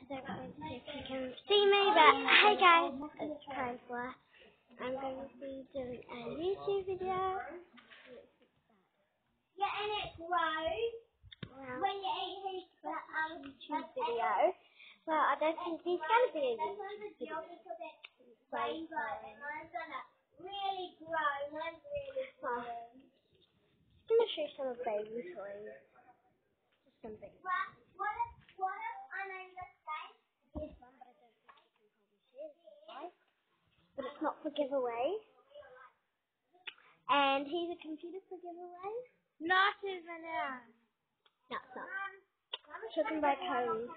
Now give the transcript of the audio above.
I don't know if you can see me, but hey guys, it's Kyla. I'm going to be doing a YouTube video. Yeah, and it grows when you eat his YouTube video. Well, I don't think he's going to be a YouTube video. rainbow, and mine's gonna really grow. Mine's really growing. I'm going to show you some of baby toys. Just some baby. What if I know the same? This one, but I don't think you can probably see it. Right? But it's not for giveaway. And he's a computer for giveaway. Not even that. No, it's not. Chosen by Cody.